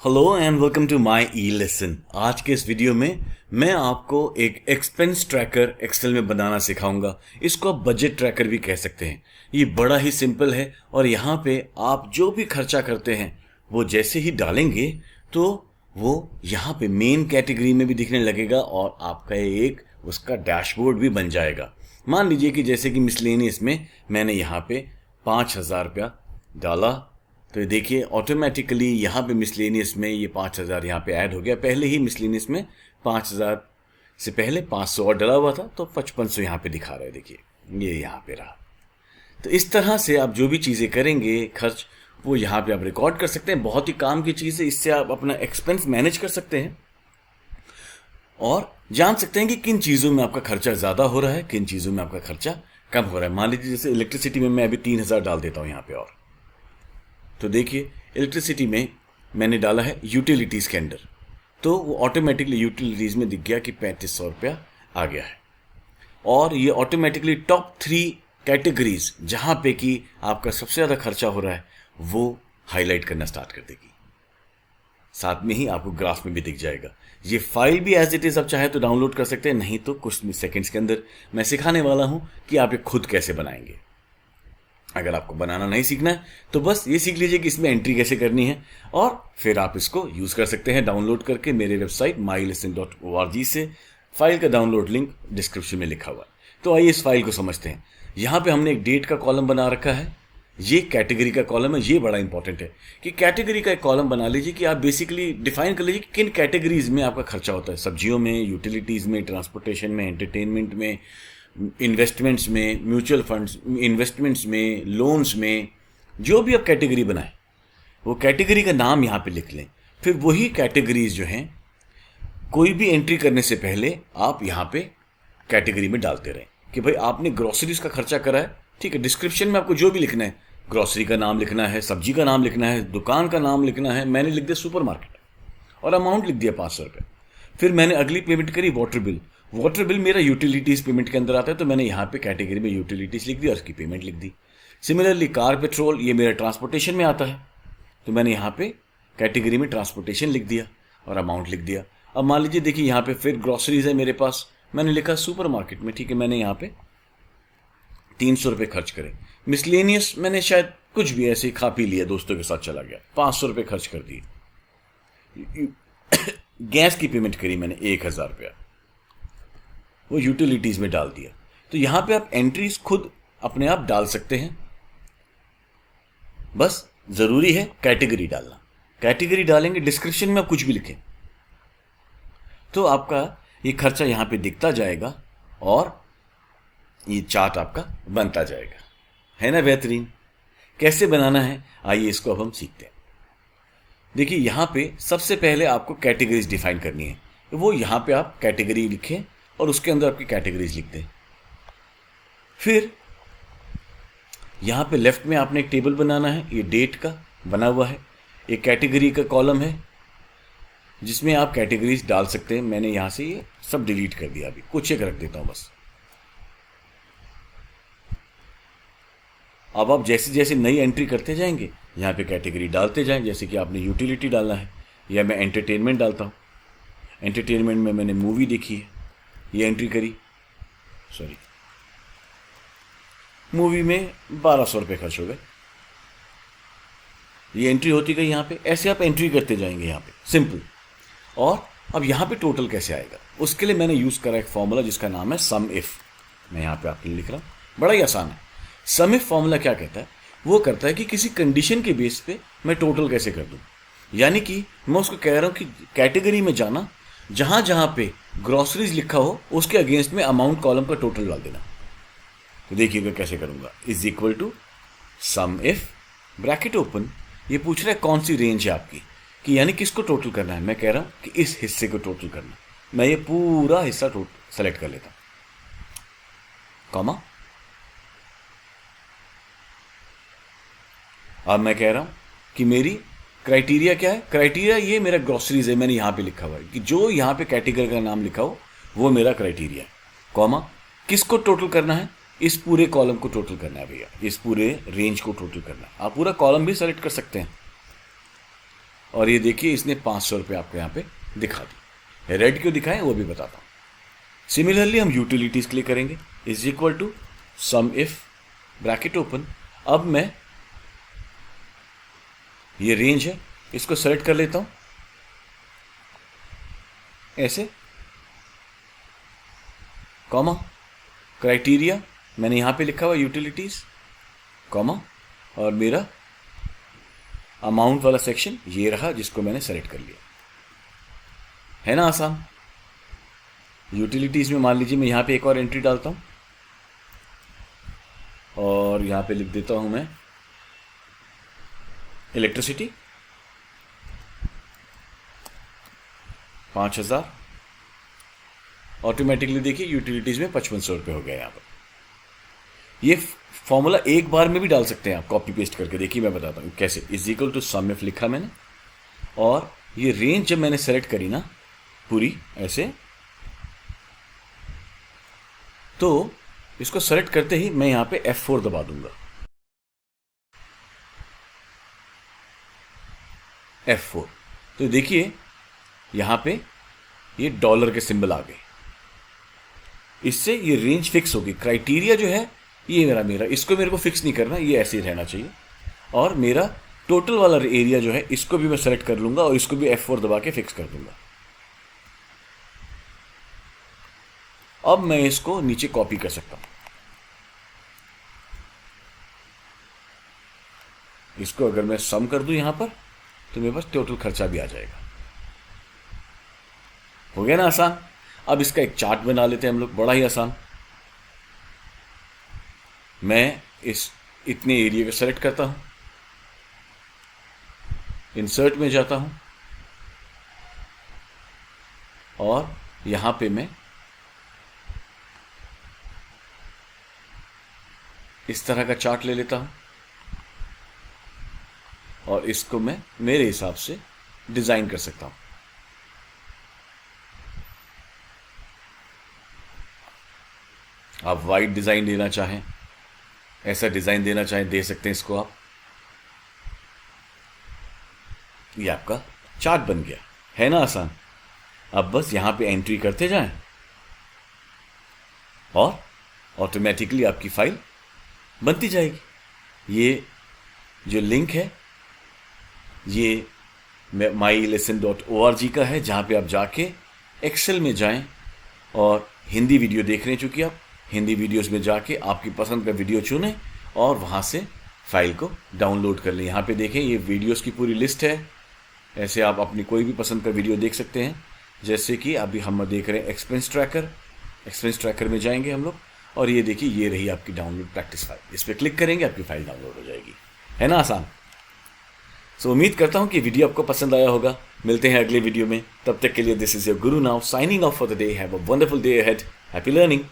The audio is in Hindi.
Hello and welcome to my e lesson. आज के इस वीडियो में मैं आपको एक एक्सपेंस ट्रैकर एक्सेल में बनाना सिखाऊंगा। इसको आप बजट ट्रैकर भी कह सकते हैं। ये बड़ा ही सिंपल है और यहाँ पे आप जो भी खर्चा करते हैं वो जैसे ही डालेंगे तो वो यहाँ पे मेन कैटेगरी में भी दिखने लगेगा और आपका एक उसका डैशबोर्ड भी बन जाएगा। मान लीजिए कि जैसे कि मिसलेनियस में मैंने यहाँ पे 5,000 रुपया डाला, तो ये देखिए ऑटोमेटिकली यहाँ पे मिसलेनियस में ये 5,000 यहाँ पे ऐड हो गया। पहले ही मिसलेनियस में 5,000 से पहले 500 और डला हुआ था तो 5500 यहाँ पे दिखा रहा है। देखिए ये यहाँ पे रहा। तो इस तरह से आप जो भी चीज़ें करेंगे खर्च वो यहाँ पे आप रिकॉर्ड कर सकते हैं। बहुत ही काम की चीज़ है, इससे आप अपना एक्सपेंस मैनेज कर सकते हैं और जान सकते हैं कि किन चीज़ों में आपका खर्चा ज़्यादा हो रहा है, किन चीज़ों में आपका खर्चा कम हो रहा है। मान लीजिए जैसे इलेक्ट्रिसिटी में मैं अभी 3,000 डाल देता हूँ यहाँ पे। और तो देखिए इलेक्ट्रिसिटी में मैंने डाला है यूटिलिटीज़ के अंदर, तो वो ऑटोमेटिकली यूटिलिटीज़ में दिख गया कि 3,500 रुपया आ गया है। और ये ऑटोमेटिकली टॉप 3 कैटेगरीज जहाँ पे कि आपका सबसे ज़्यादा खर्चा हो रहा है वो हाईलाइट करना स्टार्ट कर देगी। साथ में ही आपको ग्राफ में भी दिख जाएगा। ये फाइल भी एज इट इज़ आप चाहे तो डाउनलोड कर सकते हैं, नहीं तो कुछ सेकंड्स के अंदर मैं सिखाने वाला हूँ कि आप ये खुद कैसे बनाएंगे। अगर आपको बनाना नहीं सीखना है तो बस ये सीख लीजिए कि इसमें एंट्री कैसे करनी है और फिर आप इसको यूज़ कर सकते हैं डाउनलोड करके मेरे वेबसाइट mylesson.org से। फाइल का डाउनलोड लिंक डिस्क्रिप्शन में लिखा हुआ है। तो आइए इस फाइल को समझते हैं। यहाँ पे हमने एक डेट का कॉलम बना रखा है, ये कैटेगरी का कॉलम है। ये बड़ा इंपॉर्टेंट है कि कैटेगरी का एक कॉलम बना लीजिए कि आप बेसिकली डिफाइन कर लीजिए कि किन कैटेगरीज में आपका खर्चा होता है। सब्जियों में, यूटिलिटीज़ में, ट्रांसपोर्टेशन में, एंटरटेनमेंट में, इन्वेस्टमेंट्स में, म्यूचुअल फंड्स इन्वेस्टमेंट्स में, लोन्स में, जो भी आप कैटेगरी बनाएं वो कैटेगरी का नाम यहाँ पे लिख लें। फिर वही कैटेगरीज जो हैं कोई भी एंट्री करने से पहले आप यहाँ पे कैटेगरी में डालते रहें कि भाई आपने ग्रोसरीज का खर्चा करा है, ठीक है। डिस्क्रिप्शन में आपको जो भी लिखना है, ग्रोसरी का नाम लिखना है, सब्जी का नाम लिखना है, दुकान का नाम लिखना है। मैंने लिख दिया सुपर मार्केट और अमाउंट लिख दिया 500 रुपये। फिर मैंने अगली पेमेंट करी वाटर बिल। वाटर बिल मेरा यूटिलिटीज़ पेमेंट के अंदर आता है तो मैंने यहाँ पे कैटेगरी में यूटिलिटीज़ लिख दी और उसकी पेमेंट लिख दी। सिमिलरली कार पेट्रोल ये मेरा ट्रांसपोर्टेशन में आता है तो मैंने यहाँ पे कैटेगरी में ट्रांसपोर्टेशन लिख दिया और अमाउंट लिख दिया। अब मान लीजिए देखिए यहाँ पे फिर ग्रॉसरीज है मेरे पास, मैंने लिखा सुपर मार्केट में, ठीक है। मैंने यहाँ पे 300 रुपये खर्च करे। मिसलेनियस मैंने शायद कुछ भी ऐसे ही खा पी लिया, दोस्तों के साथ चला गया, 500 रुपये खर्च कर दिए। गैस की पेमेंट करी मैंने 1,000 रुपया, वो यूटिलिटीज़ में डाल दिया। तो यहाँ पे आप एंट्रीज खुद अपने आप डाल सकते हैं, बस ज़रूरी है कैटेगरी डालना। कैटेगरी डालेंगे, डिस्क्रिप्शन में आप कुछ भी लिखें तो आपका ये खर्चा यहाँ पे दिखता जाएगा और ये चार्ट आपका बनता जाएगा, है ना। बेहतरीन। कैसे बनाना है आइए इसको अब हम सीखते हैं। देखिए यहाँ पे सबसे पहले आपको कैटेगरीज डिफाइन करनी है। वो यहाँ पे आप कैटेगरी लिखें और उसके अंदर आपकी कैटेगरीज लिख दें। फिर यहाँ पे लेफ्ट में आपने एक टेबल बनाना है, ये डेट का बना हुआ है। एक कैटेगरी का कॉलम है जिसमें आप कैटेगरीज डाल सकते हैं। मैंने यहाँ से ये सब डिलीट कर दिया, अभी कुछ एक रख देता हूँ बस। अब आप जैसे जैसे नई एंट्री करते जाएंगे यहाँ पे कैटेगरी डालते जाएं। जैसे कि आपने यूटिलिटी डालना है या मैं एंटरटेनमेंट डालता हूँ। एंटरटेनमेंट में मैंने मूवी देखी है, ये एंट्री करी, सॉरी मूवी में 1,200 रुपये खर्च हो गए, ये एंट्री होती गई यहाँ पे। ऐसे आप एंट्री करते जाएंगे यहाँ पे, सिंपल। और अब यहाँ पे टोटल कैसे आएगा उसके लिए मैंने यूज़ करा एक फॉर्मूला जिसका नाम है सम इफ। मैं यहाँ पे आपके लिए लिख रहा हूँ, बड़ा ही आसान है। सम इफ फॉर्मूला क्या कहता है, वो करता है कि किसी कंडीशन के बेस पे मैं टोटल कैसे कर दूँ। यानी कि मैं उसको कह रहा हूँ कि कैटेगरी में जाना, जहाँ जहाँ पे ग्रॉसरीज लिखा हो उसके अगेंस्ट में अमाउंट कॉलम का टोटल डाल देना। तो देखिएगा कैसे करूँगा। Is equal to sum if bracket open, ये पूछ रहा है कौन सी रेंज है आपकी, कि यानी किसको टोटल करना है। मैं कह रहा हूँ कि इस हिस्से को टोटल करना। मैं ये पूरा हिस्सा सेलेक्ट कर लेता हूँ, कॉमा। अब मैं कह रहा हूं कि मेरी क्राइटेरिया क्या है। क्राइटेरिया ये मेरा ग्रॉसरीज है, मैंने यहां पे लिखा हुआ है कि जो यहां पे कैटेगरी का नाम लिखा हो वो मेरा क्राइटेरिया है, कॉमा। किसको टोटल करना है, इस पूरे कॉलम को टोटल करना है भैया, इस पूरे रेंज को टोटल करना है। आप पूरा कॉलम भी सेलेक्ट कर सकते हैं और ये देखिए इसने 500 रुपये आपको यहाँ पे दिखा दी। रेड क्यों दिखाएं वो भी बताता हूँ। सिमिलरली हम यूटिलिटीज के लिए करेंगे, is equal to sum if bracket open. अब मैं ये रेंज है इसको सेलेक्ट कर लेता हूं ऐसे, कॉमा, क्राइटेरिया मैंने यहां पे लिखा हुआ यूटिलिटीज, कॉमा, और मेरा अमाउंट वाला सेक्शन ये रहा जिसको मैंने सेलेक्ट कर लिया। है ना आसान। यूटिलिटीज में मान लीजिए मैं यहां पे एक और एंट्री डालता हूं और यहां पे लिख देता हूं मैं इलेक्ट्रिसिटी 5000। ऑटोमेटिकली देखिए यूटिलिटीज में 5500 रुपये हो गया। यहां पर ये फॉर्मूला एक बार में भी डाल सकते हैं आप कॉपी पेस्ट करके। देखिए मैं बताता हूं कैसे। Is equal to sum if लिखा मैंने और ये रेंज जब मैंने सेलेक्ट करी ना पूरी ऐसे, तो इसको सेलेक्ट करते ही मैं यहां पे F4 दबा दूंगा। F4 तो देखिए यहां पे ये डॉलर के सिंबल आ गए। इससे ये रेंज फिक्स होगी। क्राइटेरिया जो है ये मेरा इसको मेरे को फिक्स नहीं करना, ये ऐसे ही रहना चाहिए। और मेरा टोटल वाला एरिया जो है इसको भी मैं सेलेक्ट कर लूंगा और इसको भी F4 दबा के फिक्स कर दूंगा। अब मैं इसको नीचे कॉपी कर सकता हूं। इसको अगर मैं सम कर दूं यहां पर तो मेरे पास टोटल खर्चा भी आ जाएगा। हो गया ना आसान। अब इसका एक चार्ट बना लेते हैं हम लोग, बड़ा ही आसान। मैं इस इतने एरिया को सेलेक्ट करता हूं, इंसर्ट में जाता हूं और यहां पे मैं इस तरह का चार्ट ले लेता हूं और इसको मैं मेरे हिसाब से डिजाइन कर सकता हूं। आप वाइट डिजाइन देना चाहें, ऐसा डिजाइन देना चाहें दे सकते हैं इसको आप। ये आपका चार्ट बन गया। है ना आसान। अब बस यहां पे एंट्री करते जाएं और ऑटोमेटिकली आपकी फाइल बनती जाएगी। ये जो लिंक है ये myelesson.org का है, जहां पे आप जाके एक्सेल में जाएं और हिंदी वीडियो देख रहे हैं चूंकि आप हिंदी वीडियोस में जाके आपकी पसंद का वीडियो चुनें और वहां से फाइल को डाउनलोड कर लें। यहाँ पे देखें ये वीडियोस की पूरी लिस्ट है। ऐसे आप अपनी कोई भी पसंद का वीडियो देख सकते हैं। जैसे कि अभी हम देख रहे हैं एक्सपेंस ट्रैकर। एक्सपेंस ट्रैकर में जाएंगे हम लोग और ये देखिए ये रही आपकी डाउनलोड प्रैक्टिस फाइल। इस पर क्लिक करेंगे आपकी फाइल डाउनलोड हो जाएगी। है ना आसान। सो उम्मीद करता हूँ कि वीडियो आपको पसंद आया होगा। मिलते हैं अगले वीडियो में। तब तक के लिए this is your Guru now signing off for the day. Have a wonderful day ahead. Happy learning.